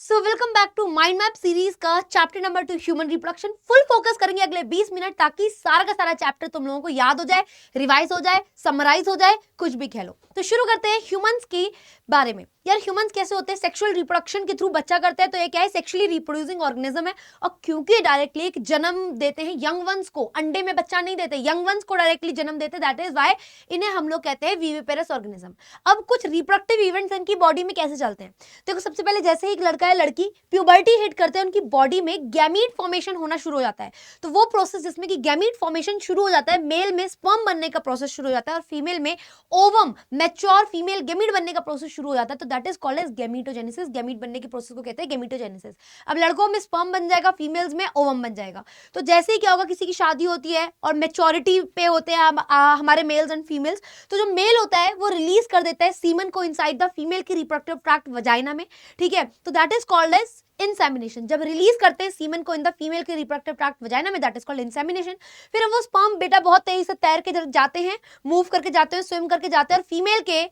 So welcome back to mind map series का chapter number 2 human reproduction. Full focus करेंगे अगले 20 minute ताकि सारा का सारा चैप्टर तुम लोगों को याद हो जाए, रिवाइज हो जाए, समराइज हो जाए, कुछ भी कह लो। तो शुरू करते हैं ह्यूमंस की बारे में। यार ह्यूमंस कैसे होते हैं? सेक्सुअल रिप्रोडक्शन के थ्रू बच्चा करते हैं, तो ये क्या है? सेक्सुअली रिप्रोड्यूसिंग ऑर्गेनिज्म है। और क्योंकि डायरेक्टली एक जन्म देते हैं यंग वंस को, अंडे में बच्चा नहीं देते, यंग वंस को डायरेक्टली जन्म देते, दैट इज व्हाई इन्हें हम लोग कहते हैं विविपेरस ऑर्गेनिज्म। अब कुछ रिप्रोडक्टिव इवेंट्स इनकी बॉडी में कैसे चलते हैं? देखो, सबसे पहले जैसे ही एक लड़का है लड़की प्यूबर्टी हिट करते हैं, उनकी बॉडी में गैमीट फॉर्मेशन होना शुरू हो जाता है। तो वो प्रोसेस जिसमें कि गैमीट फॉर्मेशन शुरू हो जाता है, मेल में स्पर्म बनने का प्रोसेस शुरू हो जाता है और फीमेल में ओवम, मैच्योर फीमेल गैमीट बनने का प्रोसेस शुरू हो जाता है। तो that is called as gametogenesis. Gamete बनने के प्रोसेस को कहते हैं गैमीटोजेनेसिस। अब लड़कों में स्पर्म बन जाएगा, फीमेल्स में ओवम बन जाएगा। तो जैसे ही क्या होगा, किसी की शादी होती है और मैच्योरिटी पे होते हैं हमारे मेल्स एंड फीमेल्स, तो जो मेल होता है वो रिलीज कर देता है सीमन को इनसाइड द फीमेल की रिप्रोडक्टिव ट्रैक्ट वजाइना में। ठीक है, तो that is called as insemination. जब रिलीज करते हैं सीमन को इन द फीमेल के रिप्रोडक्टिव ट्रैक्ट वजाइना में, दैट इज कॉल्ड इंसेमिनेशन। फिर वो स्पर्म बेटा बहुत तेजी से तैर के जाते हैं, मूव करके जाते हैं, स्विम करके जाते हैं और फीमेल के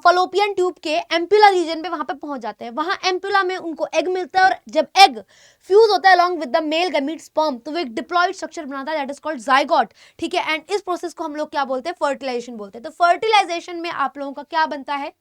फलोपियन ट्यूब के एम्पुला रीजन पे वहां पे पहुंच जाते हैं। वहां एम्पुला में उनको एग मिलता है और जब एग फ्यूज होता है along with the male gamete sperm, तो वो एक डिप्लॉयड स्ट्रक्चर बनाता है, दैट इज कॉल्ड जाइगोट। ठीक है, एंड इस प्रोसेस को हम लोग क्या बोलते हैं? फर्टिलाइजेशन बोलते हैं। तो फर्टिलाइजेशन में आप लोगों का क्या बनता है?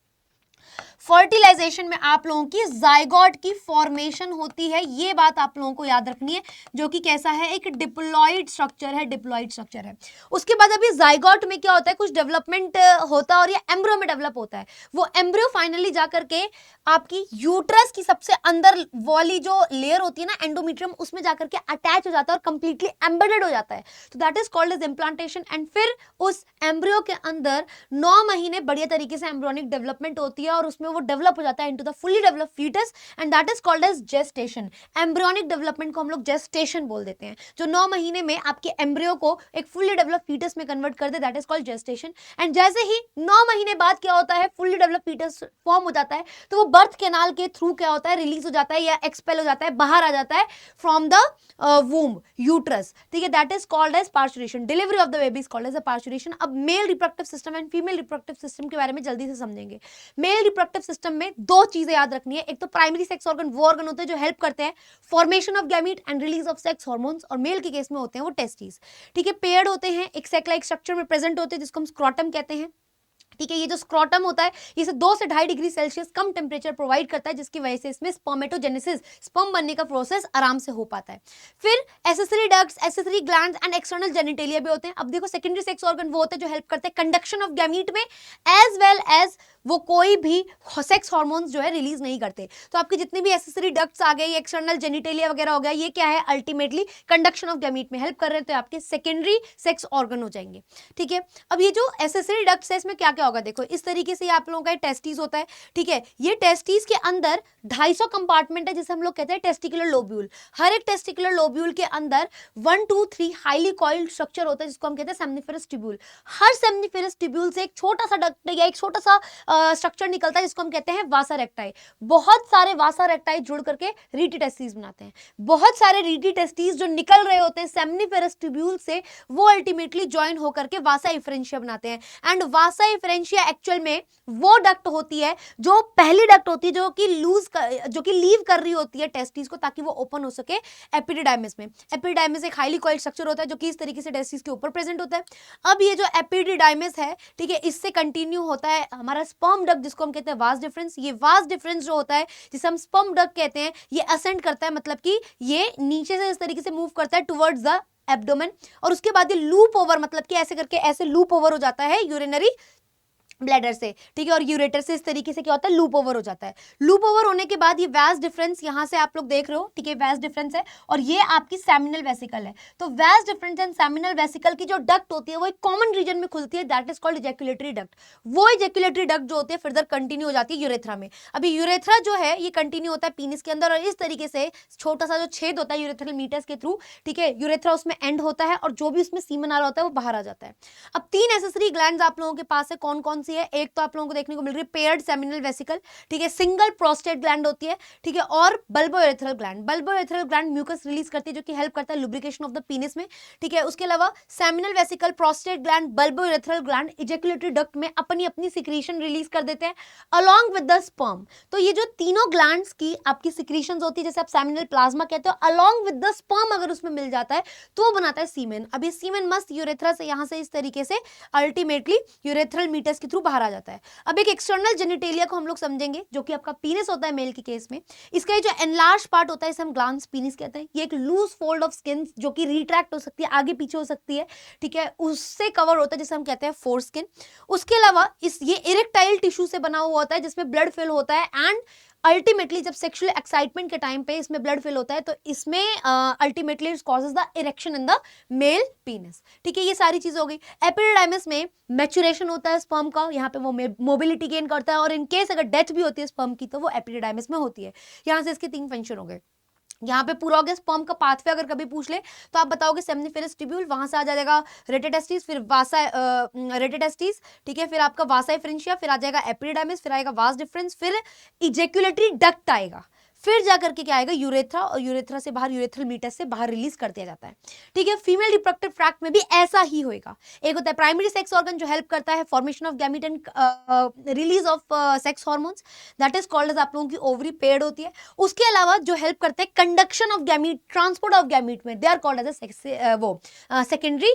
फर्टिलाइजेशन में आप लोगों की जाइगोट की फॉर्मेशन होती है। ये बात आप लोगों को याद रखनी है, जो कि कैसा है? एक डिप्लॉयड स्ट्रक्चर है, डिप्लॉयड स्ट्रक्चर है। उसके बाद अभी जाइगोट में क्या होता है? कुछ डेवलपमेंट होता है और ये एम्ब्रियो में डेवलप होता है। वो एम्ब्रियो फाइनली जाकर के आपकी यूट्रस की सबसे अंदर वाली जो लेयर होती है ना, एंडोमेट्रियम, उसमें जाकर के अटैच हो जाता है और कंप्लीटली एम्बेडेड हो जाता है। तो that is called as implantation. And फिर उस एम्ब्रियो के अंदर 9 महीने बढ़िया तरीके से एम्ब्रियोनिक डेवलपमेंट होती है और उसमें वो डेवलप हो जाता है into the fully developed foetus, and that is called as gestation. Embryonic development को हम लोग जेस्टेशन बोल देते हैं। जो 9 महीने में आपके एम्ब्रियो को एक फुली डेवलप्ड फीटस में कन्वर्ट कर दे, that is called gestation. And जैसे ही 9 महीने बाद क्या होता है? फुली डेवलप्ड फीटस फॉर्म हो जाता है, तो वो बर्थ कैनाल के थ्रू क्या होता है? रिलीज हो जाता है या एक्सपेल हो जाता है, बाहर आ जाता है फ्रॉम द वूम, यूट्रस। ठीक है, that is called as parturition. Delivery of the baby is called as a parturition. अब male reproductive system and female reproductive system के बारे में जल्दी से समझेंगे। मेल रिप्रोडक्टिव सिस्टम में दो चीजें याद रखनी है। एक तो प्राइमरी सेक्स ऑर्गन, वो ऑर्गन होते हैं जो हेल्प करते हैं formation of gamete and release of sex hormones, और मेल के केस में होते हैं वो टेस्टिस। ठीक है, पेयर्ड होते हैं, एक सेक लाइक स्ट्रक्चर में प्रेजेंट होते हैं जिसको हम स्क्रोटम कहते हैं। ठीक है, ये जो स्क्रोटम होता है ये 2 से 2.5 डिग्री सेल्सियस कम टेम्परेचर प्रोवाइड करता है, जिसकी वजह से इसमें स्पर्मेटोजेनेसिस, स्पर्म बनने का प्रोसेस आराम से हो पाता है। फिर accessory ducts, accessory glands and external genitalia भी होते हैं। अब देखो, सेकेंडरी सेक्स ऑर्गन वो होते हैं जो हेल्प करते हैं कंडक्शन ऑफ गैमीट में, एज वेल एज वो कोई भी सेक्स हार्मोन्स जो है रिलीज नहीं करते। तो आपके जितने भी एसेसरी डक्ट्स आ गए, ये एक्सटर्नल जेनिटेलिया वगैरह हो गया, ये क्या है? अल्टीमेटली कंडक्शन ऑफ गैमीट में हेल्प कर रहे हैं, तो आपके सेकेंडरी सेक्स ऑर्गन हो जाएंगे। ठीक है, अब ये जो एसेसरी डक्ट्स है इसमें क्या क्या होगा? देखो, इस तरीके से आप लोगों का टेस्टिस होता है। ठीक है, ये टेस्टिस के अंदर 250 कंपार्टमेंट है जिसे हम लोग कहते हैं टेस्टिकुलर लोब्यूल। हर एक टेस्टिकुलर लोब्यूल के अंदर 1 2 3 हाईली कॉइल्ड स्ट्रक्चर होता है जिसको हम कहते हैं सेमनिफेरस ट्यूब्यूल। हर सेमनिफेरस ट्यूब्यूल से एक छोटा सा डक्ट या एक छोटा सा स्ट्रक्चर निकलता है जिसको हम कहते हैं वासा रेक्टाई। बहुत सारे वासा रेक्टाई जुड़ करके रीटी टेस्टिस बनाते हैं। बहुत सारे रीटी टेस्टिस जो निकल रहे होते हैं सेमनिफेरस ट्यूब्यूल से, वो अल्टीमेटली ज्वाइन होकर के वासा इफरेंशिया बनाते हैं। एंड वासा इफरेंशिया एक्चुअल में वो डक्ट होती है जो पहली डक्ट होती है जो कि लीव कर रही होती है टेस्टिस को, ताकि वो ओपन हो सके एपिडिडाइमिस में। एपिडिडाइमिस एक हाईली कॉइल्ड स्ट्रक्चर होता है जो कि इस तरीके से टेस्टिस के ऊपर प्रेजेंट होता है। अब ये जो एपिडिडाइमिस है, ठीक है, इससे कंटिन्यू होता है हमारा स्पर्म डक्ट जिसको हम कहते हैं वास डिफरेंस। ये वास डिफरेंस जो होता है जिसे हम स्पर्म डक्ट कहते हैं, ये असेंड करता है, मतलब कि ये नीचे से इस तरीके से मूव करता है टुवर्ड्स द एब्डोमेन, और उसके बाद ये लूप ओवर, मतलब कि ऐसे करके ऐसे लूप ओवर हो जाता है यूरिनरी ब्लैडर से। ठीक है, और यूरेटर से इस तरीके से क्या होता है? लूप ओवर हो जाता है। लूप ओवर होने के बाद ये वैस डिफरेंस यहां से आप लोग देख रहे हो, ठीक है, वैस डिफरेंस है और ये आपकी सेमिनल वेसिकल है। तो वैस डिफरेंस एंड सेमिनल वेसिकल की जो डक्ट होती है वो एक कॉमन रीजन में खुलती है, दैट इज कॉल्ड इजैक्युलेटरी डक्ट। वो इजैक्युलेटरी डक्ट जो होती है फर्दर कंटिन्यू हो जाती है यूरेथ्रा में। अभी यूरेथ्रा जो है ये कंटिन्यू होता है पीनिस के अंदर, और इस तरीके से छोटा सा जो छेद होता है यूरेथ्रल मीटर्स के थ्रू, ठीक है, यूरेथ्रा उसमें एंड होता है और जो भी उसमें सीमन आ रहा होता है वो बाहर आ जाता है। अब 3 एसेसरी ग्लैंड्स आप लोगों के पास है, कौन कौन सी है, एक तो आप लोगों को देखने को मिल रही है पेयर्ड सेमिनल वेसिकल, ठीक है, सिंगल प्रोस्टेट ग्लैंड होती है, ठीक है, और बल्बोएरेथ्रल gland. Bulbourethral gland mucus release करती है जो कि हेल्प करता है लुब्रिकेशन ऑफ द पीनिस में, ठीक है। उसके अलावा seminal vesicle, prostate gland, bulbourethral gland ejaculatory duct में अपनी अपनी सिक्रीशन रिलीज कर देते हैं अलॉन्ग विद द स्पर्म। तो ये जो तीनों ग्लैंड्स की आपकी सिक्रीशंस होती है, जैसे आप सेमिनल प्लाज्मा कहते हो, अलॉन्ग विद द स्पर्म अगर उसमें मिल जाता है तो वो बनाता है सीमेन। अब ये सीमेन मस्त यूरेथ्रा से यहाँ से इस तरीके से अल्टीमेटली यूरेथ्रल मीटस के थ्रू बाहर आ जाता है। अब एक एक्सटर्नल जेनिटेलिया को हम लोग समझेंगे जो कि आपका पीनिस होता है मेल के केस में। इसका ये जो एनलार्ज पार्ट होता है इसे हम ग्लांस पीनिस कहते हैं। ये एक लूज फोल्ड ऑफ स्किन जो कि रिट्रैक्ट हो सकती है, आगे पीछे हो सकती है, ठीक है, उससे कवर होता है जिसे हम कहते हैं फोर स्किन। उसके अलावा ये इरेक्टाइल टिश्यू से बना हुआ होता है जिसमें ब्लड फिल होता है एंड अल्टीमेटली जब सेक्सुअल एक्साइटमेंट के टाइम पे इसमें ब्लड फिल होता है तो इसमें ultimately it causes the erection in the male penis, ठीक है। ये सारी चीजें हो गई। एपिडिडाइमिस में मैच्योरेशन होता है स्पर्म का, यहाँ पे वो मोबिलिटी गेन करता है और इन केस अगर डेथ भी होती है स्पर्म की तो वो एपिडिडाइमिस में होती है। यहाँ से इसके 3 फंक्शन हो गए। यहाँ पे पूरा हो गया स्पर्म का पाथवे। अगर कभी पूछ ले तो आप बताओगे सेमनिफेरस ट्यूब्यूल, वहां से आ जाएगा रेटिटेस्टिस, फिर वासा रेटिटेस्टिस, ठीक है, फिर आपका वासा फ्रेंशिया, फिर आ जाएगा एपिडिडाइमिस, फिर आएगा वास डिफरेंस, फिर इजेक्युलेटरी डक्ट आएगा, फिर जाकर के क्या आएगा यूरेथ्रा, और यूरेथ्रा से बाहर यूरेथ्रल मीटस से बाहर रिलीज कर दिया जाता है, ठीक है। फीमेल रिप्रोडक्टिव ट्रैक्ट में भी ऐसा ही होएगा। एक होता है प्राइमरी सेक्स ऑर्गन जो हेल्प करता है formation of gamete and release of sex hormones, that is called as आप लोगों की ओवरी पेड होती है। उसके अलावा जो हेल्प करते हैं conduction of gamete, transport of gamete में, they are called as secondary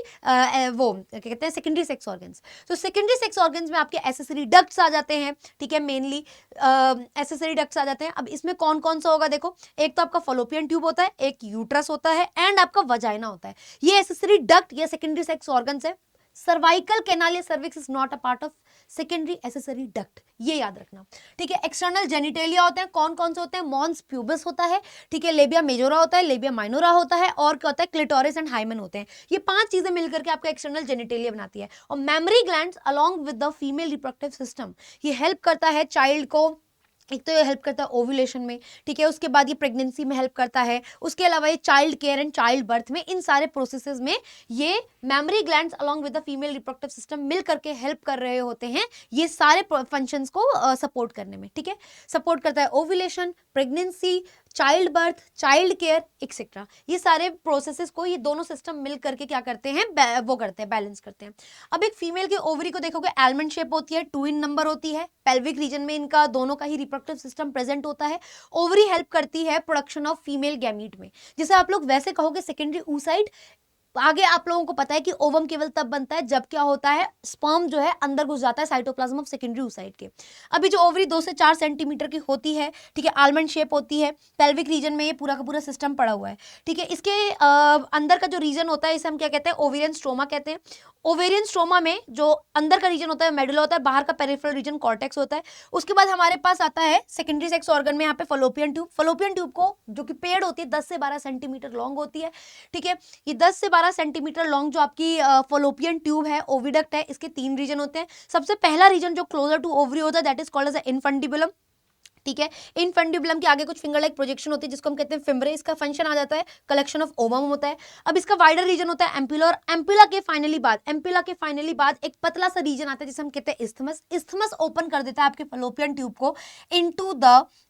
वो क्या कहते हैं सेकेंडरी सेक्स ऑर्गन्स। तो सेकेंडरी सेक्स ऑर्गन्स में आपके एसेसरी डक्ट्स आ जाते हैं, ठीक है, मेनली एसेसरी डक्ट्स आ जाते हैं। अब इसमें कौन कौन सा होगा देखो, एक तो आपका फलोपियन ट्यूब होता है, एक यूट्रस होता है एंड आपका वजाइना होता है। ये एसेसरी डक्ट या सेकेंडरी सेक्स ऑर्गन्स है। सर्वाइकल कैनाल या cervix is not a part of secondary accessory duct, ये याद रखना, ठीक है। एक्सटर्नल जेनिटेलिया होते हैं, कौन कौन से होते हैं, मॉन्स प्यूबस होता है, ठीक है, लेबिया मेजोरा होता है, लेबिया माइनोरा होता है, और क्या होता है क्लिटोरिस एंड हाइमेन होते हैं। ये 5 चीजें मिलकर के आपका एक्सटर्नल जेनिटेलिया बनाती है। और memory glands along with the female reproductive system, ये हेल्प करता है चाइल्ड को, एक तो ये हेल्प करता है ओव्यूलेशन में, ठीक है, उसके बाद ये प्रेगनेंसी में हेल्प करता है, उसके अलावा ये child care and child birth में, इन सारे प्रोसेसेस में ये mammary glands along with the female reproductive system मिल करके हेल्प कर रहे होते हैं ये सारे फंक्शंस को सपोर्ट करने में, ठीक है। सपोर्ट करता है ovulation, pregnancy, child birth, child care etcetera, ये सारे प्रोसेसेस को ये दोनों सिस्टम मिल करके क्या करते हैं, वो करते हैं, बैलेंस करते हैं। अब एक फीमेल की ओवरी को देखोगे एलमंड शेप होती है, 2 इन नंबर होती है, पेल्विक रीजन में इनका दोनों का ही रिप्रोडक्टिव सिस्टम प्रेजेंट होता है। ओवरी हेल्प करती है प्रोडक्शन ऑफ फीमेल गैमीट में, जिसे आप लोग वैसे कहोगे सेकेंडरी oocyte। आगे आप लोगों को पता है कि ओवम केवल तब बनता है जब क्या होता है, स्पर्म जो है अंदर घुस जाता है साइटोप्लाज्म ऑफ सेकेंडरी oocyte के। अभी जो ओवरी 2 से 4 सेंटीमीटर की होती है, ठीक है, आलमंड शेप होती है, पेल्विक रीजन में ये पूरा का पूरा सिस्टम पड़ा हुआ है, ठीक है। इसके अंदर का जो रीजन होता है इसे हम क्या कहते हैं, ओवेरियन स्ट्रोमा कहते हैं। ओवेरियन स्ट्रोमा में जो अंदर का रीजन होता है मेडुला होता है, बाहर का पेरिफेरल रीजन कॉर्टेक्स होता है। उसके बाद हमारे पास आता है सेकेंडरी सेक्स ऑर्गन में यहाँ पे फलोपियन ट्यूब। फलोपियन ट्यूब को जो कि पेड़ होती है 10 से 12 सेंटीमीटर लॉन्ग होती है, ठीक है। ये 10 से 12 सेंटीमीटर लॉन्ग जो आपकी फलोपियन ट्यूब है, ओविडक्ट है, इसके 3 रीजन होते हैं। सबसे पहला रीजन जो क्लोजर टू ओवरी होता है that is called as infundibulum, ठीक है। इनफंडिबुलम के आगे कुछ फिंगर लाइक प्रोजेक्शन होती है जिसको हम कहते हैं फिम्ब्रे। इसका फंक्शन आ जाता है कलेक्शन ऑफ ओवम होता है। अब इसका वाइडर रीजन होता है एम्पुला, और एम्पुला के फाइनली बाद एक पतला सा रीजन आता है जिसे हम कहते हैं इस्थमस। इस्थमस ओपन कर देता है आपके फलोपियन ट्यूब को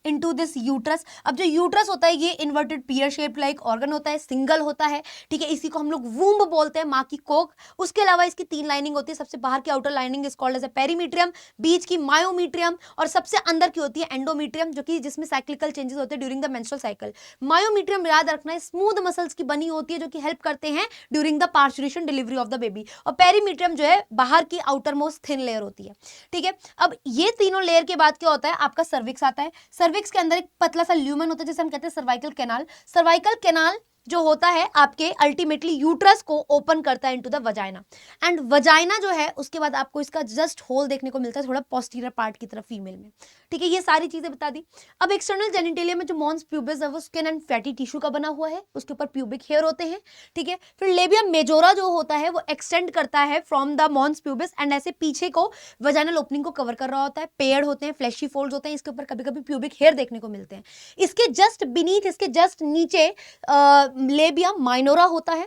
इनटू दिस यूट्रस। अब जो यूट्रस होता है ये inverted peer shape like organ होता है, सिंगल होता है, ठीक है। इसी को हम लोग वूम्ब बोलते हैं, माँ की कोख। उसके अलावा इसकी 3 लाइनिंग होती है। सबसे बाहर की outer lining is called as a perimetrium, बीच की मायोमीट्रियम, और सबसे अंदर की होती है एंडोमीट्रियम, जो कि जिसमें साइक्लिकल चेंजेस होते हैं during the menstrual cycle. Myometrium याद रखना है स्मूथ मसल्स की बनी होती है जो कि हेल्प करते हैं during the parturition delivery of the baby. और पेरीमीट्रियम जो है बाहर की आउटर मोस्ट थिन लेयर होती है, ठीक है। अब ये तीनों लेयर के बाद क्या होता है, आपका सर्विक्स आता है। सर्विक्स के अंदर एक पतला सा ल्यूमेन होता है जिसे हम कहते हैं सर्वाइकल कैनाल। सर्वाइकल कैनाल जो होता है आपके अल्टीमेटली यूट्रस को ओपन करता है into the vagina, and vagina जो है उसके बाद आपको इसका जस्ट होल देखने को मिलता है थोड़ा पोस्टीरियर पार्ट की तरफ फीमेल में, ठीक है। ये सारी चीजें बता दी। अब एक्सटर्नल जेनिटेलिया में जो मॉन्स प्यूबिस है वो स्किन एंड फैटी टिश्यू का बना हुआ है, उसके ऊपर प्यूबिक हेयर होते हैं, ठीक है। फिर लेबिया मेजोरा जो होता है वो एक्सटेंड करता है from the mons pubis and ऐसे पीछे को वजाइनल ओपनिंग को कवर कर रहा होता है। पेयर्ड होते हैं, फ्लैशी फोल्ड्स होते हैं, इसके ऊपर कभी कभी प्यूबिक हेयर देखने को मिलते हैं। इसके जस्ट बीनीथ, इसके जस्ट नीचे लेबिया माइनोरा होता है,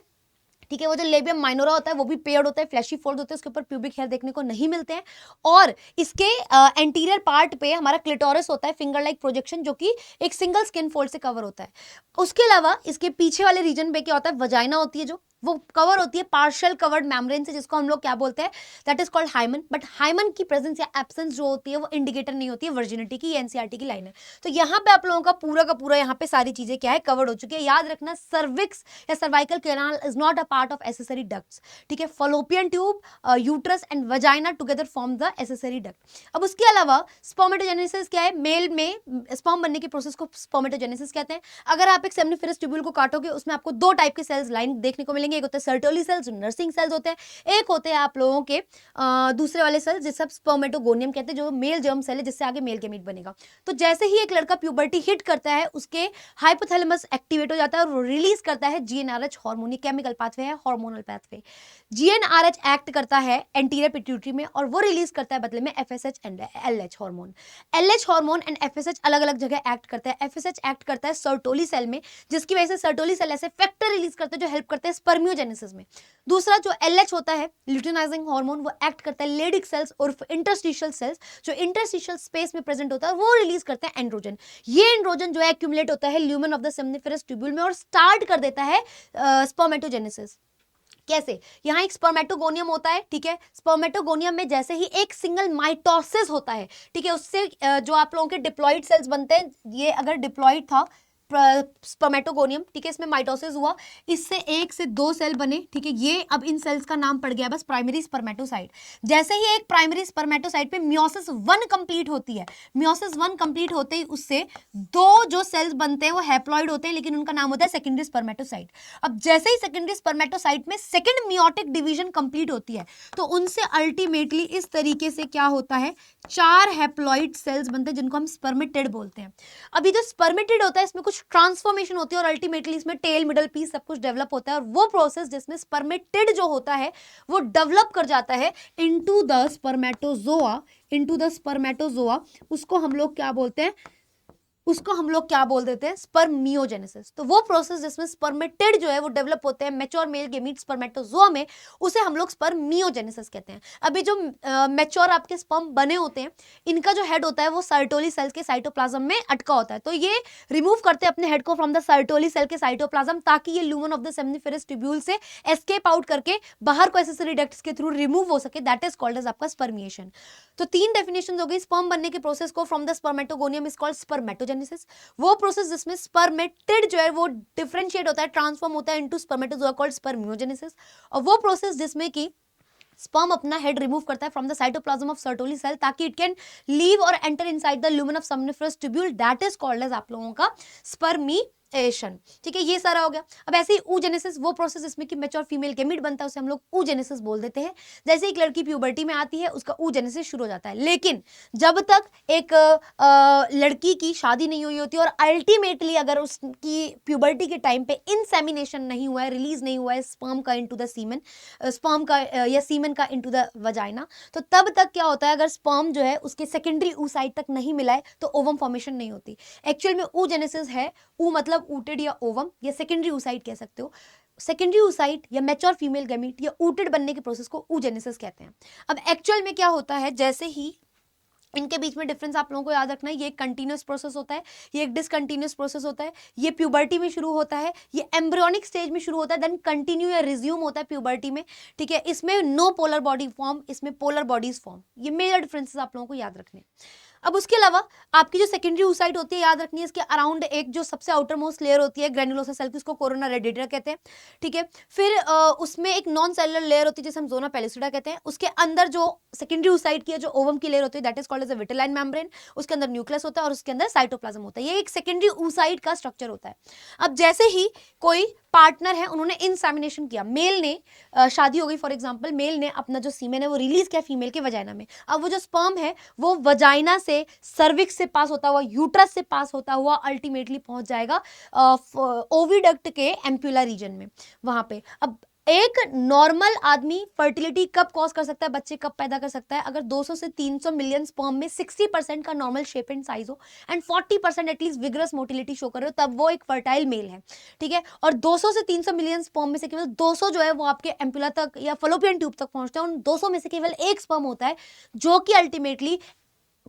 ठीक है। वो जो लेबियम माइनोरा होता है वो भी पेयर्ड होता है, फ्लैशी फोल्ड होते हैं, उसके ऊपर प्यूबिक हेयर देखने को नहीं मिलते हैं। और इसके एंटीरियर पार्ट पे हमारा क्लिटोरिस होता है, फिंगर लाइक प्रोजेक्शन, जो कि एक सिंगल स्किन फोल्ड से कवर होता है। उसके अलावा इसके पीछे वाले रीजन पे क्या होता है, वजाइना होती है जो वो कवर होती है पार्शियल कवर्ड मेम्ब्रेन से, जिसको हम लोग क्या बोलते हैं, that is called hymen. But hymen की प्रेजेंस या एब्सेंस जो होती है वो इंडिकेटर नहीं होती है वर्जिनिटी की, एनसीईआरटी की लाइन है। तो यहाँ पे आप लोगों का पूरा यहाँ पे सारी चीजें क्या है, कवर्ड हो चुकी है। याद रखना, सर्विक्स या cervical canal is not a part of accessory ducts, ठीक है। Fallopian tube, uterus and vagina together form the accessory duct. अब उसके अलावा स्पर्मेटोजेनेसिस क्या है, मेल में स्पर्म बनने की प्रोसेस को स्पर्मेटोजेनेसिस कहते हैं। अगर आप एक सेमनिफेरस ट्यूब्यूल को काटोगे, उसमें आपको दो टाइप के सेल्स लाइन देखने को मिलेंगे, एक होता है सर्टोली सेल्स जो नर्सिंग सेल्स होते हैं, एक होते हैं आप लोगों के दूसरे वाले सेल्स जिसे आप स्पर्मेटोगोनियम कहते हैं, जो मेल जर्म सेल है जिससे आगे मेल गैमीट बनेगा। तो जैसे ही एक लड़का प्यूबर्टी हिट करता है, उसके हाइपोथैलेमस एक्टिवेट हो जाता है और वो रिलीज करता है जीएनआरएच हार्मोन। ये केमिकल पाथवे है, हार्मोनल पाथवे। जीएनआरएच एक्ट करता है एंटीरियर पिट्यूटरी में और वो रिलीज करता है बदले में FSH and LH hormone. LH hormone and FSH अलग अलग जगह एक्ट करता है। एफएसएच एक्ट करता है सर्टोली सेल में, जिसकी वजह से सर्टोली सेल ऐसे फैक्टर रिलीज करते हैं जो हेल्प करते हैं स्पर्मियोजेनेसिस में। दूसरा जो एलएच होता है, ल्यूटिनाइजिंग हार्मोन, वो एक्ट करता है लेडिक सेल्स और इंटरस्टिशियल सेल्स, जो इंटरस्टिशियल स्पेस में प्रेजेंट होता है, वो रिलीज करते हैं एंड्रोजन। ये एंड्रोजन जो है एक्यूमुलेट होता है ल्यूमेन ऑफ द सेमनिफेरस ट्यूब्यूल में और स्टार्ट कर देता है स्पर्मेटोजेनेसिस। कैसे, यहाँ एक स्पर्मेटोगोनियम होता है, ठीक है। स्पर्मेटोगोनियम में जैसे ही एक सिंगल माइटोसिस होता है, ठीक है, उससे जो आप लोगों के डिप्लॉइड सेल्स बनते हैं, ये अगर डिप्लॉइड था स्पर्मेटोगोनियम, ठीक है, इसमें माइटोसिस हुआ, इससे एक से दो सेल बने, ठीक है। ये अब इन सेल्स का नाम पड़ गया बस प्राइमरी स्पर्मेटोसाइट। जैसे ही एक प्राइमरी स्पर्मेटोसाइट पे मियोसिस 1 कंप्लीट होती है, मियोसिस 1 कंप्लीट होते ही उससे दो जो सेल्स बनते हैं वो हैप्लॉइड होते हैं, लेकिन उनका नाम होता है सेकेंडरी स्पर्मेटोसाइट। अब जैसे ही सेकेंडरी स्पर्मेटोसाइट में सेकेंड मियोटिक डिवीजन कंप्लीट होती है, तो उनसे अल्टीमेटली इस तरीके से क्या होता है, 4 हैप्लॉइड सेल्स बनते हैं जिनको हम स्पर्मेटिड बोलते हैं। अभी जो स्पर्मेटिड होता है इसमें कुछ ट्रांसफॉर्मेशन होती है और अल्टीमेटली इसमें टेल, मिडल पीस सब कुछ डेवलप होता है, और वो प्रोसेस जिसमें स्पर्मेटिड जो होता है वो डेवलप कर जाता है इनटू द स्पर्मेटोजोआ, उसको हम लोग क्या बोलते हैं, उसको हम लोग क्या बोल देते हैं, स्पर्मियोजेनेसिस। तो वो प्रोसेस जिसमें स्पर्मेटिड जो है वो डेवलप होते हैं मैच्योर मेल गेमीट स्पर्मेटोजोआ में, उसे हम लोग स्पर्मियोजेनेसिस कहते हैं। अभी जो मैच्योर आपके स्पर्म बने होते हैं, इनका जो हेड होता है वो सर्टोली सेल के साइटोप्लाज्म में अटका होता है, तो ये रिमूव करते हैं अपने हेड को फ्रॉम द सर्टोली सेल के साइटोप्लाज्म, ताकि ये लूमेन ऑफ द सेमनिफेरस ट्यूब्यूल से एस्केप आउट करके बाहर को एसेसरी डक्ट्स के थ्रू रिमूव हो सके, दैट इज कॉल्ड एज आपका स्पर्मिएशन। तो 3 डेफिनेशन हो गई। स्पर्म बनने के प्रोसेस को from the spermatogonium is called spermatogenesis. वो प्रोसेस जिसमें स्पर्मेटिड जो है वो डिफरेंशिएट होता है, ट्रांसफॉर्म होता है इनटू स्पर्मेटोजोआ कॉल्ड स्पर्मियोजेनेसिस। और वो प्रोसेस जिसमें कि स्पर्म अपना हेड रिमूव करता है from the cytoplasm of Sertoli cell ताकि इट कैन लीव और enter inside the lumen of seminiferous tubule, that is called as आप लोगों का स्पर्मिएशन। ठीक है, ये सारा हो गया। अब ऐसे ही oogenesis, वो प्रोसेस इसमें कि मैच्योर फीमेल गैमीट बनता है, उसे हम लोग oogenesis बोल देते हैं। जैसे एक लड़की प्यूबर्टी में आती है उसका oogenesis शुरू हो जाता है, लेकिन जब तक एक लड़की की शादी नहीं हुई होती और अल्टीमेटली अगर उसकी प्यूबर्टी के टाइम पे इंसेमिनेशन नहीं हुआ है, रिलीज नहीं हुआ है स्पर्म का इनटू द सीमेन, स्पर्म का या सीमेन का इनटू द वजाइना, तो तब तक क्या होता है, अगर स्पर्म जो है उसके सेकेंडरी oocyte तक नहीं मिला है तो ओवम फॉर्मेशन नहीं होती। एक्चुअल में oogenesis है, ऊ मतलब ऊटेड या ओवम, या सेकेंडरी oocyte कह सकते हो। सेकेंडरी oocyte या मैच्योर फीमेल गैमीट या ऊटेड बनने के प्रोसेस को oogenesis कहते हैं। अब एक्चुअल में क्या होता है, जैसे ही इनके बीच में डिफरेंस आप लोगों को याद रखना है, ये एक कंटिन्यूअस प्रोसेस होता है, ये एक डिसकंटिन्यूअस प्रोसेस होता है। ये प्यूबर्टी में शुरू होता है, ये एम्ब्रियोनिक स्टेज में शुरू होता है, देन कंटिन्यू या रिज्यूम होता है प्यूबर्टी में। ठीक है, इसमें नो पोलर बॉडी फॉर्म, इसमें पोलर बॉडीज फॉर्म। ये मेजर डिफरेंसेस आप लोगों को याद रखने। अब उसके अलावा आपकी जो सेकेंडरी oocyte होती है, याद रखनी है, इसके अराउंड एक जो सबसे आउटर मोस्ट लेयर होती है ग्रेनुलोसा सेल की, उसको कोरोना रेडिएटर कहते हैं। ठीक है, फिर उसमें एक नॉन सेलुलर लेयर होती है जिसे हम जोना पेलिसिडा कहते हैं। उसके अंदर जो सेकेंडरी oocyte की जो ओवम की लेयर होती है, that is called as a vitelline membrane. उसके अंदर न्यूक्लियस होता है और उसके अंदर साइटोप्लाज्म होता है। ये एक सेकेंडरी oocyte का स्ट्रक्चर होता है। अब जैसे ही कोई पार्टनर है, उन्होंने इंसेमिनेशन किया, मेल ने शादी हो गई फॉर एग्जांपल, मेल ने अपना जो सीमेन है वो रिलीज किया फीमेल के वजाइना में। अब वो जो स्पर्म है वो वजाइना से, सर्विक्स से पास होता हुआ, यूट्रस से पास होता हुआ अल्टीमेटली पहुंच जाएगा ओविडक्ट के एम्पुला रीजन में, वहां पे। अब एक नॉर्मल आदमी फर्टिलिटी कब कॉज कर सकता है, बच्चे कब पैदा कर सकता है, अगर 200 से 300 मिलियन स्पर्म में 60% का नॉर्मल शेप एंड साइज हो and 40% at least vigorous motility show करे हो, तब वो एक फर्टाइल मेल है, ठीक है। और 200 से 300 मिलियन स्पर्म में से केवल 200 जो है वो आपके एम्पुला तक या फलोपियन ट्यूब तक पहुंचते हैं। उन 200 में से केवल एक स्पर्म होता है जो कि अल्टीमेटली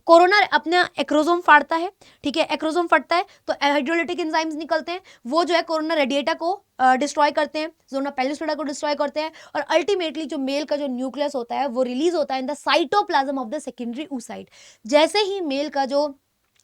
कोरोना अपना एक्रोसोम फाड़ता है, ठीक है। एक्रोसोम फटता है तो हाइड्रोलिटिक एंजाइम्स निकलते हैं, वो जो है कोरोना रेडिएटा को डिस्ट्रॉय करते हैं, जोना पेलिस्टिडा को डिस्ट्रॉय करते हैं, और अल्टीमेटली जो मेल का जो न्यूक्लियस होता है वो रिलीज होता है in the cytoplasm of the secondary oocyte। जैसे ही मेल का जो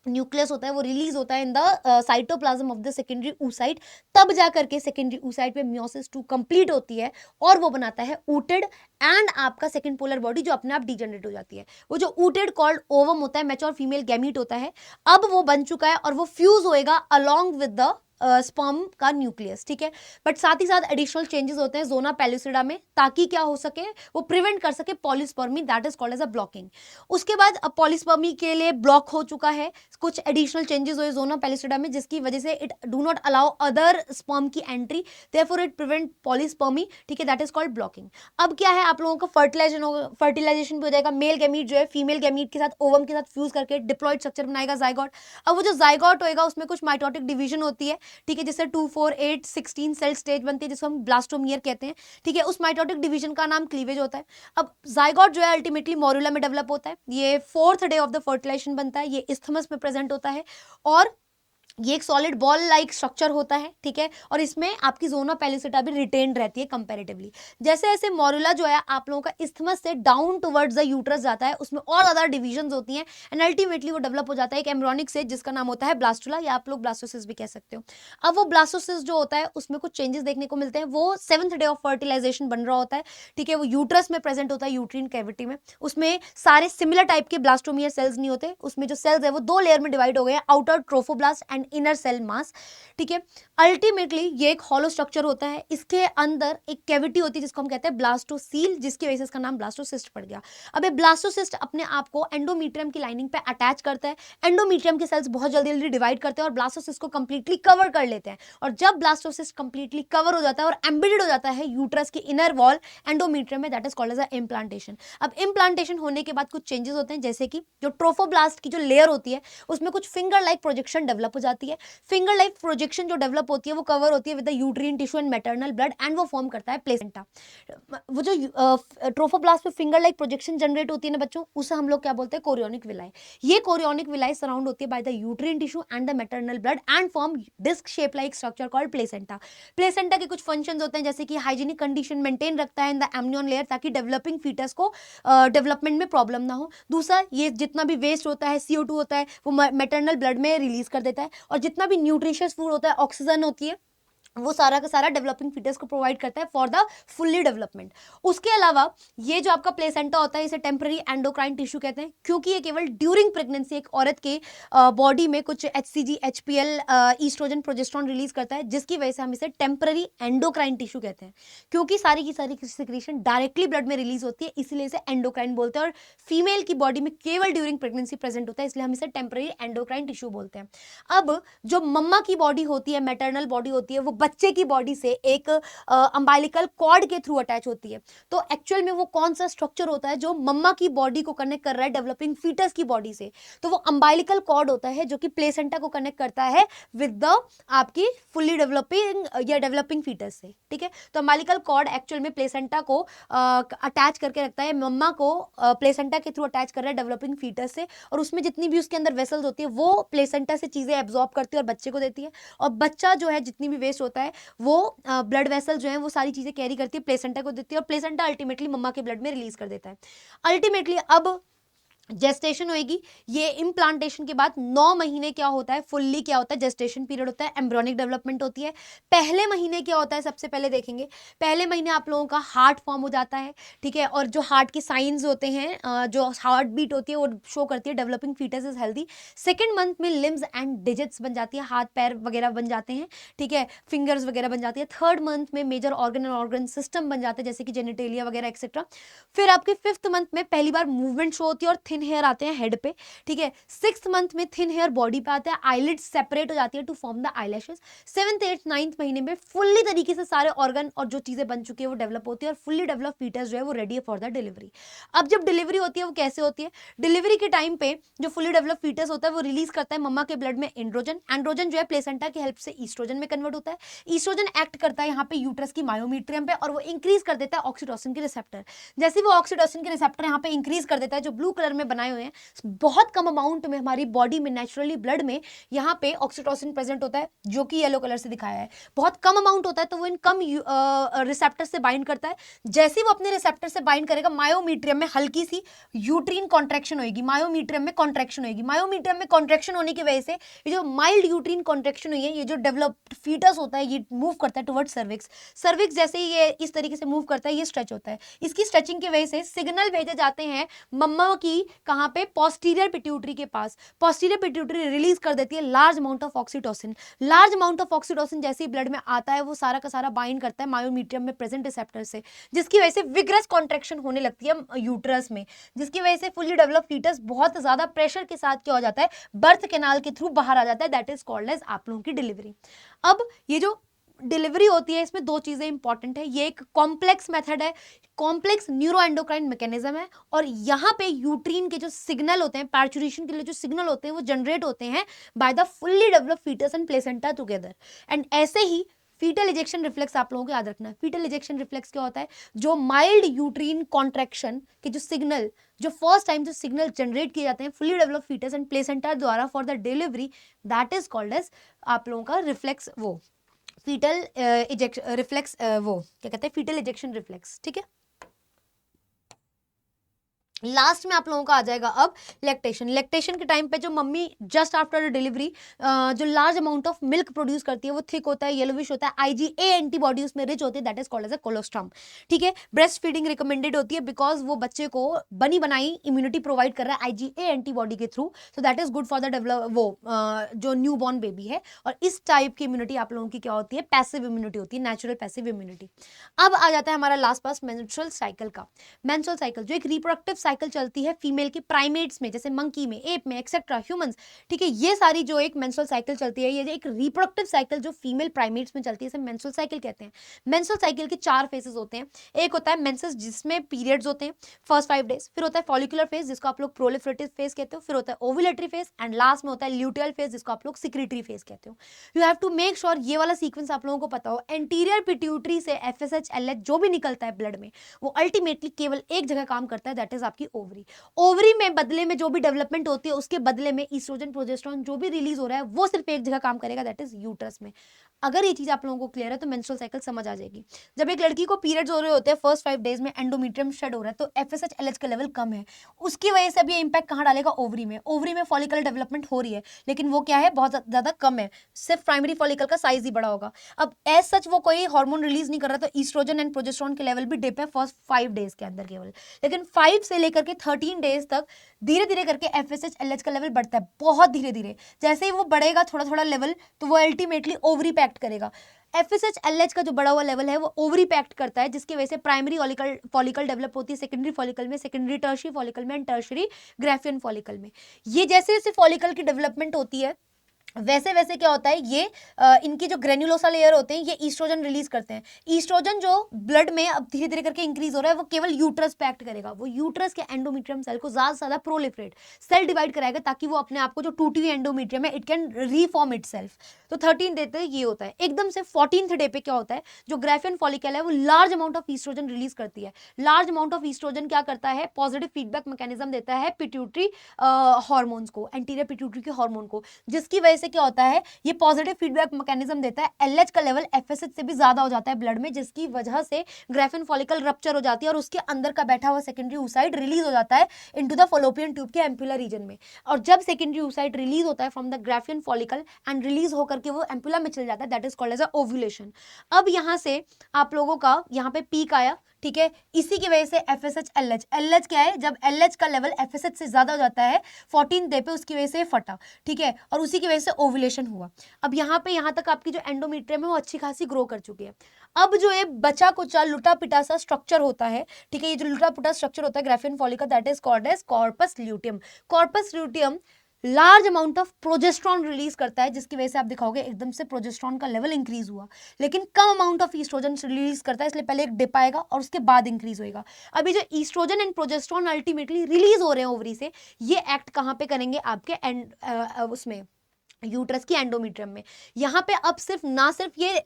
न्यूक्लियस होता है वो रिलीज होता है in the cytoplasm of the secondary oocyte, तब जाकर के सेकेंडरी oocyte पे मियोसिस 2 कंप्लीट होती है और वो बनाता है ऊटेड एंड आपका सेकेंड पोलर बॉडी जो अपने आप डिजेनरेट हो जाती है। वो जो ऊटेड कॉल्ड ओवम होता है, मैच्योर फीमेल गैमीट होता है, अब वो बन चुका है और वो फ्यूज होएगा अलोंग विद द स्पर्म का न्यूक्लियस, ठीक है। बट साथ ही साथ एडिशनल चेंजेस होते हैं जोना पेलिसिडा में, ताकि क्या हो सके, वो प्रिवेंट कर सके polyspermy, that is called as a blocking. उसके बाद अब पॉलीस्पर्मी के लिए ब्लॉक हो चुका है, कुछ एडिशनल चेंजेस हुए जोना पेलिसिडा में जिसकी वजह से it do not allow other sperm की entry, therefore it prevent polyspermy, ठीक है, दैट इज कॉल्ड ब्लॉकिंग। अब क्या है, आप लोगों का फर्टिलाइजेशन भी हो जाएगा, मेल गैमीट जो है फीमेल गैमीट के साथ ओवम के साथ फ्यूज करके डिप्लॉयड स्ट्रक्चर बनाएगा जाइगोट। अब वो जो जाइगोट होएगा उसमें कुछ माइटोटिक डिवीजन होती है, ठीक है, जिससे 2, 4, 8, 16 सेल स्टेज बनती है जिसको हम ब्लास्टोमियर कहते हैं, ठीक है। उस माइटोटिक डिवीजन का नाम क्लीवेज होता है। अब जाइगोट जो है अल्टीमेटली मोरुला में डेवलप होता है, ये 4th day of the fertilisation बनता है, ये इस्थमस में प्रेजेंट होता है और ये एक सॉलिड बॉल लाइक स्ट्रक्चर होता है, ठीक है। और इसमें आपकी जोना पेलिसिटा भी रिटेन्ड रहती है कंपैरेटिवली। जैसे जैसे मोरुला जो है आप लोगों का इस्थमस से डाउन टुवर्ड्स द यूट्रस जाता है, उसमें और ज़्यादा डिविजन्स होती हैं एंड अल्टीमेटली वो डेवलप हो जाता है एक एम्ब्रियोनिक सेज जिसका नाम होता है ब्लास्टुला, या आप लोग ब्लास्टोसिस भी कह सकते हो। अब वो ब्लास्टोसिस जो होता है उसमें कुछ चेंजेस देखने को मिलते हैं, वो 7th डे ऑफ फर्टिलाइजेशन बन रहा होता है, ठीक है। वो यूट्रस में प्रेजेंट होता है, यूट्रीन कैविटी में। उसमें सारे सिमिलर टाइप के ब्लास्टोमियर सेल्स नहीं होते, उसमें जो सेल्स है वो 2 लेयर में डिवाइड हो गए हैं, outer trophoblast and inner cell mass, ठीक है। अल्टीमेटली ये एक हॉलो स्ट्रक्चर होता है, इसके अंदर एक कैविटी होती है जिसको हम कहते हैं ब्लास्टोसील, जिसकी वजह से इसका नाम ब्लास्टोसिस्ट पड़ गया। अब ये ब्लास्टोसिस्ट अपने आप को एंडोमीट्रियम की लाइनिंग पे अटैच करता है, एंडोमीट्रियम के सेल्स बहुत जल्दी जल्दी डिवाइड करते हैं और ब्लास्टोसिस्ट को कंप्लीटली कवर कर लेते हैं। और जब ब्लास्टोसिस्ट कंप्लीटली कवर हो जाता है और एम्बेडेड हो जाता है यूट्रस की इनर वॉल एंडोमीट्रियम में, that is called as a implantation. अब इम्प्लांटेशन होने के बाद कुछ चेंजेस होते हैं, जैसे कि जो ट्रोफोब्लास्ट की जो लेयर होती है उसमें कुछ फिंगर लाइक प्रोजेक्शन डेवलप हो जाती है। फिंगर लाइक प्रोजेक्शन जो डेवलप होती है वो कवर होती है with the uterine tissue and maternal blood and वो फॉर्म करता है प्लेसेंटा। वो जो ट्रोफोब्लास्ट में फिंगर लाइक प्रोजेक्शन जनरेट होती है ना बच्चों, उसे हम लोग क्या बोलते हैं, कोरियोनिक विलाई। ये कोरियोनिक विलाई सराउंड होती है by the uterine tissue and the maternal blood and form disc shape like structure called placenta. Placenta के कुछ फंक्शंस होते हैं, जैसे कि हाइजीनिक कंडीशन मेंटेन रखता है इन द एमनियन लेयर, ताकि डेवलपिंग फीटस को डेवलपमेंट में प्रॉब्लम ना हो। दूसरा, ये जितना भी वेस्ट होता है, CO2 होता है, वो मैटरनल ब्लड में रिलीज कर देता है, और जितना भी न्यूट्रिशियस फूड होता है, ऑक्सीजन होती है, वो सारा का सारा डेवलपिंग फीटस को प्रोवाइड करता है फॉर द फुल्ली डेवलपमेंट। उसके अलावा ये जो आपका प्लेसेंटा होता है इसे टेम्पररी एंडोक्राइन टिश्यू कहते हैं, क्योंकि ये केवल ड्यूरिंग प्रेगनेंसी एक औरत के बॉडी में कुछ HCG, HPL, oestrogen, progesterone release करता है, जिसकी वजह से हम इसे टेम्पररी एंडोक्राइन टिश्यू कहते हैं, क्योंकि सारी की सारी सिक्रीशन डायरेक्टली ब्लड में रिलीज होती है, इसलिए इसे एंडोक्राइन बोलते हैं। और फीमेल की बॉडी में केवल ड्यूरिंग प्रेगनेंसी प्रेजेंट होता है, इसलिए हम इसे टेम्पररी एंडोक्राइन टिश्यू बोलते हैं। अब जो मम्मा की बॉडी होती है, मैटरनल बॉडी होती है, वो बच्चे की बॉडी से एक अम्बाइलिकल कॉर्ड के थ्रू अटैच होती है। तो एक्चुअल में वो कौन सा स्ट्रक्चर होता है जो मम्मा की बॉडी को कनेक्ट कर रहा है डेवलपिंग फीटस की बॉडी से, तो वो अम्बाइलिकल कॉर्ड होता है जो कि प्लेसेंटा को कनेक्ट करता है विद द आपकी फुल्ली डेवलपिंग या डेवलपिंग फीटस से, ठीक है। तो अम्बाइलिकल कॉर्ड एक्चुअल में प्लेसेंटा को अटैच करके रखता है, मम्मा को प्लेसेंटा के थ्रू अटैच कर रहा है डेवलपिंग फीटस से, और उसमें जितनी भी उसके अंदर वेसल्स होती है वो प्लेसेंटा से चीजें एब्जॉर्ब करती है और बच्चे को देती है। और बच्चा जो है जितनी भी वेस्ट होता है वो ब्लड वेसल जो है वो सारी चीजें कैरी करती है, प्लेसेंटा को देती है, और प्लेसेंटा अल्टीमेटली मम्मा के ब्लड में रिलीज कर देता है। अल्टीमेटली अब जेस्टेशन होएगी, ये इम्प्लांटेशन के बाद 9 महीने क्या होता है, फुल्ली क्या होता है, जेस्टेशन पीरियड होता है, एम्ब्रियोनिक डेवलपमेंट होती है। पहले महीने क्या होता है, सबसे पहले देखेंगे, पहले महीने आप लोगों का हार्ट फॉर्म हो जाता है, ठीक है। और जो हार्ट के साइंस होते हैं, जो हार्ट बीट होती है वो शो करती है developing fetus is healthy. Second month में लिम्स एंड डिजिट्स बन जाती है, हाथ पैर वगैरह बन जाते हैं, ठीक है, फिंगर्स वगैरह बन जाती है। थर्ड मंथ में major organ and organ system बन जाते हैं, जैसे कि जेनिटेलिया वगैरह एक्सेट्रा। फिर आपके 5th मंथ में पहली बार मूवमेंट शो होती है और थिन हेयर आते हैं हेड पे, ठीक है। 6th मंथ में थिन हेयर बॉडी पे आता है, आईलिड सेपरेट हो जाती है to form the eyelashes. 7th 8th 9th महीने में फुल्ली तरीके से सारे ऑर्गन और जो चीजें बन चुकी है वो डेवलप होती है और फुल्ली डेवलप फीटस जो है वो रेडी है फॉर द डिलीवरी। अब जब डिलीवरी होती है वो कैसे होती है, डिलीवरी के टाइम पे जो फुल्ली डेवलप फीटस होता है वो रिलीज करता है मम्मा के ब्लड में एंड्रोजन। एंड्रोजन जो है प्लेसेंटा की हेल्प से ईस्ट्रोजन में कन्वर्ट होता है। ईस्ट्रोजन एक्ट करता है यहाँ पे यूट्रस की मायोमीट्रियम पे और वो इंक्रीज कर देता है ऑक्सीटोसिन के रिसेप्टर। जैसे वो ऑक्सीटोसिन के रिसेप्टर यहाँ पे इंक्रीज कर देता है, जो ब्लू कलर में बनाए हुए हैं, बहुत कम अमाउंट में हमारी बॉडी में नेचुरली ब्लड में यहाँ पे ऑक्सीटोसिन प्रेजेंट होता है, जो कि येलो कलर से दिखाया है। बहुत कम अमाउंट होता है तो वो इन कम रिसेप्टर से बाइंड करता है। जैसे वो अपने रिसेप्टर से बाइंड करेगा, मायोमीट्रियम में हल्की सी यूट्रीन कॉन्ट्रैक्शन होगी, मायोमीट्रियम में कॉन्ट्रैक्शन होगी। मायोमीट्रियम में कॉन्ट्रैक्शन होने की वजह से ये जो माइल्ड यूट्रीन कॉन्ट्रैक्शन हुई है, ये जो डेवलप्ड फीटस होता है ये मूव करता है टुवर्ड्स सर्विक्स। सर्विक्स जैसे ही ये इस तरीके से मूव करता है ये स्ट्रेच होता है। इसकी स्ट्रेचिंग की वजह से सिग्नल भेजे जाते हैं मम्मा की कहां पे, पोस्टीरियर पिट्यूटरी के पास। पोस्टीरियर पिट्यूटरी रिलीज कर देती है large amount of oxytocin. Large amount of oxytocin जैसे ही ब्लड में आता है वो सारा का सारा बाइंड करता है मायोमीट्रियम में प्रेजेंट रिसेप्टर से, जिसकी वजह से विग्रस कॉन्ट्रैक्शन होने लगती है यूट्रस में, जिसकी वजह से फुल्ली डेवलप फीटस बहुत ज्यादा प्रेशर के साथ क्या हो जाता है, बर्थ कैनाल के थ्रू बाहर आ जाता है। दैट इज कॉल्ड एज आप लोगों की डिलीवरी। अब ये जो डिलीवरी होती है इसमें दो चीजें इंपॉर्टेंट है, ये एक कॉम्प्लेक्स मेथड है, कॉम्प्लेक्स न्यूरोएंडोक्राइन मैकेनिज्म है, और यहाँ पे यूट्रीन के जो सिग्नल होते हैं, पार्चुरेशन के लिए जो सिग्नल होते हैं वो जनरेट होते हैं by the fully developed foetus and placenta together. And ऐसे ही फीटल इजेक्शन रिफ्लेक्स आप लोगों को याद रखना है। फीटल इजेक्शन रिफ्लेक्स क्या होता है, जो माइल्ड यूट्रीन कॉन्ट्रैक्शन के जो सिग्नल, जो फर्स्ट टाइम जो सिग्नल जनरेट किए जाते हैं fully developed foetus and placenta द्वारा for the delivery, that is called as आप लोगों का रिफ्लेक्स, वो फीटल रिफ्लेक्स, वो क्या कहते हैं, फीटल इजेक्शन रिफ्लेक्स, ठीक है। लास्ट में आप लोगों का आ जाएगा अब लैक्टेशन। लैक्टेशन के टाइम पे जो मम्मी जस्ट आफ्टर डिलीवरी जो large amount of milk produce करती है वो थिक होता है, येलोविश होता है, IgA एंटीबॉडी उसमें रिच होती है, that is called as a colostrum, ठीक है। ब्रेस्ट फीडिंग रिकमेंडेड होती है बिकॉज वो बच्चे को बनी बनाई इम्यूनिटी प्रोवाइड कर रहा है IgA एंटीबॉडी के through, so that is good for the develop वो जो न्यू बॉर्न बेबी है। और इस टाइप की इम्यूनिटी आप लोगों की क्या होती है, पैसिव इम्यूनिटी होती है, नेचुरल पैसिव इम्यूनिटी। अब आ जाता है हमारा लास्ट पास मेंस्ट्रुअल साइकिल का। मेंस्ट्रुअल साइकिल जो एक रिप्रोडक्टिव साइकिल चलती है फीमेल की प्राइमेट्स में, जैसे मंकी में, एप में, एक्सेट्रा, ह्यूमंस, ठीक है। ये सारी जो एक मेंस्ट्रुअल साइकिल चलती है, ये एक रिप्रोडक्टिव साइकिल जो फीमेल प्राइमेट्स में चलती है, इसे मेंस्ट्रुअल साइकिल कहते हैं। मेंस्ट्रुअल साइकिल के 4 फेजेस होते हैं। एक होता है मेंसेस जिसमें पीरियड्स होते हैं फर्स्ट 5 डेज, फिर होता है फॉलिकुलर फेज जिसको आप लोग प्रोलिफरेटिव फेज कहते हो, फिर होता है ओव्यूलेटरी फेज, एंड लास्ट में होता है ल्यूटियल फेज जिसको आप लोग सिक्रीटरी फेज कहते हो। You have to make sure ये वाला सीक्वेंस आप लोगों को पता हो। एंटीरियर पिट्यूटरी से FSH LH जो भी निकलता है ब्लड में वो अल्टीमेटली केवल एक जगह काम करता है, दैट इज आपकी ओवरी। ओवरी में बदले में जो भी डेवलपमेंट होती है उसके बदले में ईस्ट्रोजन प्रोजेस्टेरोन जो भी रिलीज हो रहा है वो सिर्फ एक जगह काम करेगा, दैट इज यूट्रस में। अगर ये चीज आप लोगों को क्लियर है तो मेंस्ट्रुअल साइकिल समझ आ जाएगी। जब एक लड़की को पीरियड्स हो रहे होते हैं फर्स्ट 5 डेज में, एंडोमेट्रियम शेड हो रहा है तो FSH LH का लेवल कम है, उसकी वजह से अब ये इंपैक्ट कहाँ डालेगा, ओवरी में। ओवरी में फॉलिकल डेवलपमेंट हो रही है लेकिन वो क्या है, बहुत ज्यादा कम है, सिर्फ प्राइमरी फॉलिकल का साइज ही बड़ा होगा। अब एज सच वो कोई हार्मोन रिलीज नहीं कर रहा, तो ईस्ट्रोजन एंड प्रोजेस्टेरोन के लेवल भी डिप है फर्स्ट 5 डेज के अंदर केवल, लेकिन 5 से लेकर के 13 डेज तक धीरे धीरे करके FSH LH का लेवल बढ़ता है, बहुत धीरे धीरे। जैसे ही वो बढ़ेगा थोड़ा थोड़ा लेवल, तो वो अल्टीमेटली ओवरी पे एक्ट करेगा। FSH LH का जो बढ़ा हुआ लेवल है वो ओवरी पे एक्ट करता है, जिसकी वजह से प्राइमरी फॉलिकल डेवलप होती है सेकेंडरी फॉलिकल में, सेकेंडरी टर्शियरी फॉलिकल में, एंड टर्शियरी ग्राफियन फॉलिकल में। ये जैसे जैसे फॉलिकल की डेवलपमेंट होती है वैसे वैसे क्या होता है, ये इनकी जो ग्रेन्युलोसा लेयर होते हैं ये ईस्ट्रोजन रिलीज करते हैं। ईस्ट्रोजन जो ब्लड में अब धीरे धीरे करके इंक्रीज हो रहा है वो केवल यूट्रस पे एक्ट करेगा, वो यूट्रस के एंडोमेट्रियम सेल को ज्यादा से ज्यादा प्रोलिफरेट सेल डिवाइड कराएगा ताकि वो अपने आप को जो टूटी हुई एंडोमेट्रियम है इट कैन रीफॉर्म इटसेल्फ। तो 13 डे तक ये होता है। एकदम से 14th डे पे क्या होता है, जो ग्राफियन फॉलिकल है वो large amount of oestrogen release करती है। लार्ज अमाउंट ऑफ ईस्ट्रोजन क्या करता है, पॉजिटिव फीडबैक मैकेनिज्म देता है पिट्यूटरी हार्मोन्स को, एंटीरियर पिट्यूटरी के हार्मोन को, जिसकी वजह से क्या होता है, ये पॉजिटिव फीडबैक मैकेनिज्म देता है, LH का लेवल FSH से भी ज्यादा हो जाता है ब्लड में, जिसकी वजह से ग्राफियन फॉलिकल रप्चर हो जाती है और उसके अंदर का बैठा हुआ सेकेंडरी oocyte रिलीज हो जाता है इनटू द फॉलोपियन ट्यूब के एम्पुलर रीजन में। और जब सेकेंडरी oocyte रिलीज होता है from the Graafian follicle and release होकर के वो एम्पुला में चल जाता है, that is called as a ovulation. अब यहाँ से आप लोगों का यहाँ पे पीक आया, ठीक है। इसी की वजह से FSH LH, LH क्या है, जब LH का लेवल FSH से ज्यादा हो जाता है 14 डे पे, उसकी वजह से फटा, ठीक है, और उसी की वजह से ओव्यूलेशन हुआ। अब यहाँ पे यहाँ तक आपकी जो एंडोमेट्रियम है वो अच्छी खासी ग्रो कर चुकी है। अब जो ये बचा कुचा लुटा पिटा सा स्ट्रक्चर होता है, ठीक है, ये जो लुटा पुटा स्ट्रक्चर होता है Graafian follicle, that is called as corpus luteum. Corpus luteum large amount of progesterone release करता है, जिसकी वजह से आप दिखाओगे एकदम से प्रोजेस्ट्रॉन का लेवल इंक्रीज हुआ, लेकिन कम अमाउंट ऑफ ईस्ट्रोजन रिलीज करता है, इसलिए पहले एक डिप आएगा और उसके बाद इंक्रीज होएगा। अभी जो oestrogen and progesterone ultimately release हो रहे हैं ओवरी से, ये एक्ट कहाँ पे करेंगे, आपके उसमें यूट्रस की एंडोमेट्रियम में। यहाँ पे अब सिर्फ ये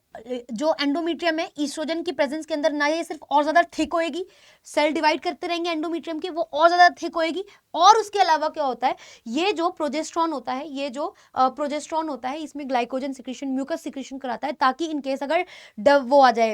जो एंडोमेट्रियम है ईस्ट्रोजन की प्रेजेंस के अंदर, ना ये सिर्फ और ज्यादा थिक होएगी, सेल डिवाइड करते रहेंगे एंडोमेट्रियम की, वो और ज्यादा थिक होएगी, और उसके अलावा क्या होता है, ये जो प्रोजेस्ट्रॉन होता है, ये जो प्रोजेस्ट्रॉन होता है, इसमें ग्लाइकोजन सिक्रीशन, म्यूकस सिक्रीशन कराता है, ताकि इन केस अगर वो आ जाए,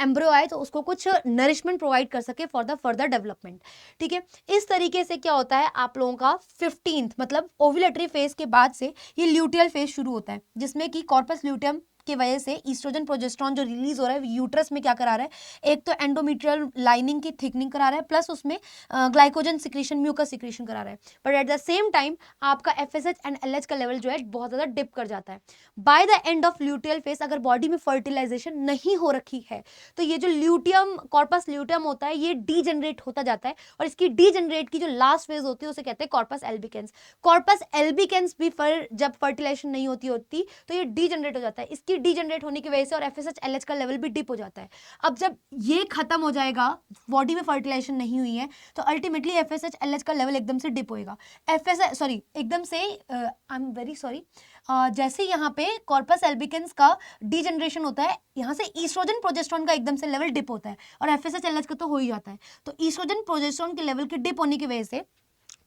एम्ब्रियो आए, तो उसको कुछ नरिशमेंट प्रोवाइड कर सके फॉर द फर्दर डेवलपमेंट, ठीक है। इस तरीके से क्या होता है आप लोगों का 15th मतलब ओव्यूलेटरी फेज के बाद से ये ल्यूटियल फेज शुरू होता है, जिसमें कि कॉर्पस ल्यूटियम की वजह से ईस्ट्रोजन प्रोजेस्ट्रॉन जो रिलीज हो रहा है यूट्रस में क्या करा रहा है, एक तो एंडोमेट्रियल लाइनिंग की थिकनिंग करा रहा है, प्लस उसमें ग्लाइकोजन सिक्रीशन, म्यूकस सिक्रीशन करा रहा है, but at the same time आपका FSH एंड LH का लेवल जो है बहुत ज्यादा डिप कर जाता है। By the end of luteal phase अगर बॉडी में फर्टिलाइजेशन नहीं हो रखी है, तो ये जो ल्यूटियम, कॉर्पस ल्यूटियम होता है, ये डीजनरेट होता जाता है, और इसकी डीजनरेट की जो लास्ट फेज होती है उसे कहते हैं कॉर्पस एल्बिकेंस। कॉर्पस एल्बिकेंस भी जब फर्टिलाइजेशन नहीं होती तो ये डीजनरेट हो जाता है, इसकी डीजनरेट होने की वजह से और FSH LH का लेवल भी डिप हो जाता है। अब जब ये खत्म हो जाएगा, बॉडी में फर्टिलाइजेशन नहीं हुई है, तो अल्टीमेटली FSH LH का लेवल एकदम से डिप होएगा, एकदम से आई एम वेरी सॉरी, जैसे यहाँ पे कॉर्पस एल्बिकेंस का डीजनरेशन होता है, यहाँ से ईस्ट्रोजन प्रोजेस्ट्रॉन का एकदम से लेवल डिप होता है, और FSH LH का तो हो ही जाता है। तो ईस्ट्रोजन प्रोजेस्ट्रॉन के लेवल के डिप होने की वजह से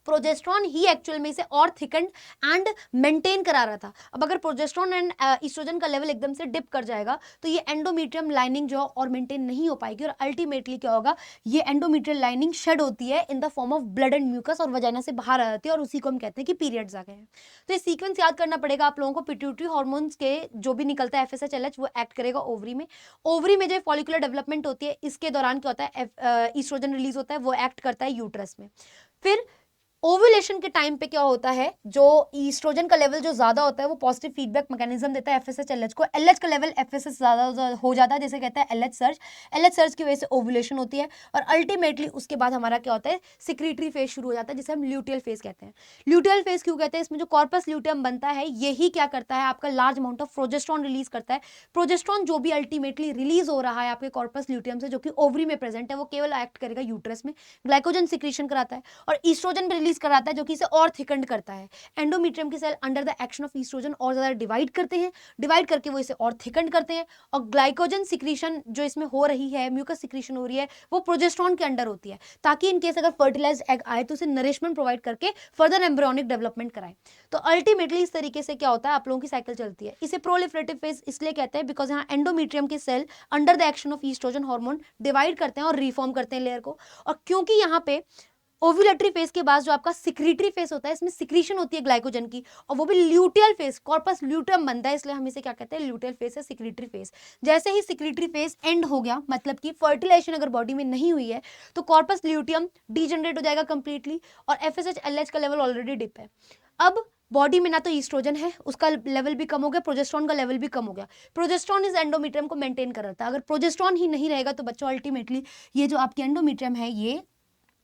प्रोजेस्ट्रॉन ही एक्चुअल में इसे और थिकंड एंड मेंटेन करा रहा था। अब अगर प्रोजेस्ट्रॉन एंड ईस्ट्रोजन का लेवल एकदम से डिप कर जाएगा, तो ये एंडोमेट्रियम लाइनिंग जो और मेंटेन नहीं हो पाएगी, और अल्टीमेटली क्या होगा, ये एंडोमेट्रियल लाइनिंग शेड होती है in the form of blood and mucus, और वजाइना से बाहर आ जाती है, और उसी को हम कहते हैं कि पीरियड्स आ गए हैं। तो ये सीक्वेंस याद करना पड़ेगा आप लोगों को। पिट्यूटरी हार्मोन्स के जो भी निकलता है FSH LH, वो एक्ट करेगा ओवरी में। ओवरी में जो फॉलिकुलर डेवलपमेंट होती है, इसके दौरान क्या होता है, ईस्ट्रोजन रिलीज होता है, वो एक्ट करता है यूट्रस में। फिर ओव्यूलेशन के टाइम पे क्या होता है, जो ईस्ट्रोजन का लेवल जो ज्यादा होता है, वो पॉजिटिव फीडबैक मैकेनिज्म देता है FSH LH को, LH का लेवल FSH ज्यादा हो जाता है, जिसे कहते हैं LH सर्ज की वजह से ओव्यूलेशन होती है, और अल्टीमेटली उसके बाद हमारा क्या होता है, सिक्रीटरी फेज शुरू हो जाता है, जिसे हम ल्यूटियल फेज कहते हैं। ल्यूटियल फेज क्यों कहते हैं, इसमें जो कॉर्पस ल्यूटियम बनता है, यही क्या करता है, आपका large amount of progesterone release करता है। प्रोजेस्ट्रॉन जो भी अल्टीमेटली रिलीज हो रहा है आपके कॉर्पस ल्यूटियम से, जो कि ओवरी में प्रेजेंट है, वो केवल एक्ट करेगा यूट्रस में, ग्लाइकोजन सिक्रीशन कराता है, और ईस्ट्रोजन भी रिलीज कराता है, जो कि इसे और थिकंड करता है। एंडोमेट्रियम के cell under the action of oestrogen और ज्यादा डिवाइड करते हैं, डिवाइड करके वो इसे और थिकंड करते हैं, और ग्लाइकोजन सिक्रीशन जो इसमें हो रही है, म्यूकस सिक्रीशन हो रही है, वो प्रोजेस्ट्रॉन के अंडर होती है, ताकि इन केस अगर फर्टिलाइज्ड एग आए तो उसे नरिशमेंट प्रोवाइड करके फर्दर एम्ब्रियोनिक डेवलपमेंट कराए। तो अल्टीमेटली इस तरीके से क्या होता है, आप लोगों की साइकिल चलती है। इसे प्रोलिफरेटिव फेज इसलिए कहते हैं बिकॉज यहाँ एंडोमेट्रियम के cell under the action of oestrogen hormone divide करते हैं और रिफॉर्म करते हैं लेयर को, और क्योंकि यहाँ पे ओव्यूलेटरी फेज के बाद जो आपका सिक्रीटरी फेज होता है, इसमें सिक्रीशन होती है ग्लाइकोजन की, और वो भी ल्यूटियल फेज, कॉर्पस ल्यूटियम बनता है, इसलिए हम इसे क्या कहते हैं, ल्यूटियल फेज है, सिक्रीटरी फेज। जैसे ही सिक्रीटरी फेज एंड हो गया, मतलब कि फर्टिलाइजेशन अगर बॉडी में नहीं हुई है, तो कॉर्पस ल्यूटियम डीजनरेट हो जाएगा कंप्लीटली, और FSH LH का लेवल ऑलरेडी डिप है। अब बॉडी में ना तो ईस्ट्रोजन है, उसका लेवल भी कम हो गया, प्रोजेस्ट्रॉन का लेवल भी कम हो गया। प्रोजेस्ट्रॉन इस एंडोमेट्रियम को मेंटेन कर रहा था, अगर प्रोजेस्ट्रॉन ही नहीं रहेगा तो बच्चों अल्टीमेटली ये जो आपकी एंडोमेट्रियम है, ये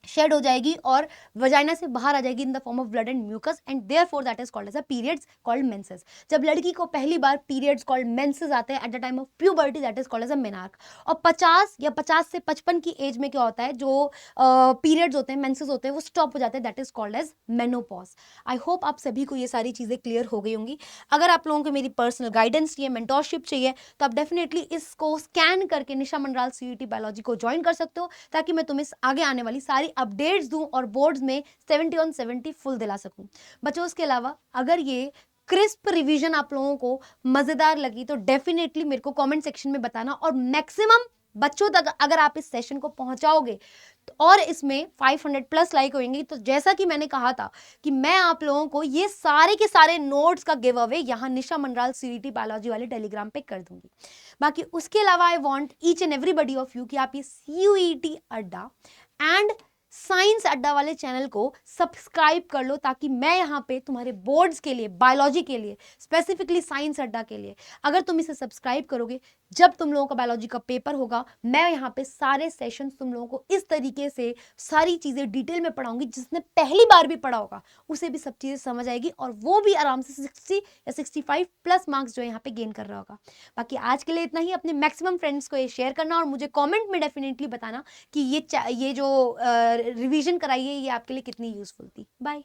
शेड हो जाएगी और वजाइना से बाहर आ जाएगी in the form of blood and mucus, and therefore that is called as a periods called menses. जब लड़की को पहली बार पीरियड्स कॉल्ड मेंसेस आते हैं at the time of puberty, that is called as a menarche. और 50 या 50 से 55 की एज में क्या होता है, जो पीरियड्स होते हैं, मेंसेस होते हैं, वो स्टॉप हो जाते हैं, that is called as menopause. I hope आप सभी को ये सारी चीजें क्लियर हो गई होंगी। अगर आप लोगों को मेरी पर्सनल गाइडेंस चाहिए, मेंटोरशिप चाहिए, तो आप डेफिनेटली इसको स्कैन करके निशा मंडराल CUET बायोलॉजी को ज्वाइन कर सकते हो, ताकि मैं तुम्हें आगे आने वाली सारी अपडेट्स दूं और बोर्ड्स में 70 on 70 फुल दिला सकूं। बच्चों, उसके अलावा अगर ये क्रिस्प रिवीजन आप लोगों को मजेदार लगी तो डेफिनेटली मेरे को कमेंट सेक्शन में बताना, और मैक्सिमम बच्चों तक अगर आप इस सेशन को पहुंचाओगे और इसमें 500 प्लस लाइक होंगी, तो जैसा कि मैंने कहा था कि मैं आप लोगों को ये सारे के सारे नोट्स का गिव अवे यहाँ निशा मंडराल सीईटी बायोलॉजी वाले टेलीग्राम पे कर दूंगी। बाकी उसके अलावा I want each and everybody of you कि आप ये सीयूईटी अड्डा एंड साइंस अड्डा वाले चैनल को सब्सक्राइब कर लो, ताकि मैं यहाँ पे तुम्हारे बोर्ड्स के लिए, बायोलॉजी के लिए, स्पेसिफिकली साइंस अड्डा के लिए, अगर तुम इसे सब्सक्राइब करोगे, जब तुम लोगों का बायोलॉजी का पेपर होगा, मैं यहाँ पे सारे सेशंस तुम लोगों को इस तरीके से सारी चीज़ें डिटेल में पढ़ाऊंगी, जिसने पहली बार भी पढ़ा होगा उसे भी सब चीज़ें समझ आएगी और वो भी आराम से 60 या 65 प्लस मार्क्स जो है यहाँ पे गेन कर रहा होगा। बाकी आज के लिए इतना ही। अपने मैक्सिमम फ्रेंड्स को ये शेयर करना और मुझे कॉमेंट में डेफिनेटली बताना कि ये जो रिवीजन कराई है ये आपके लिए कितनी यूजफुल थी। बाय।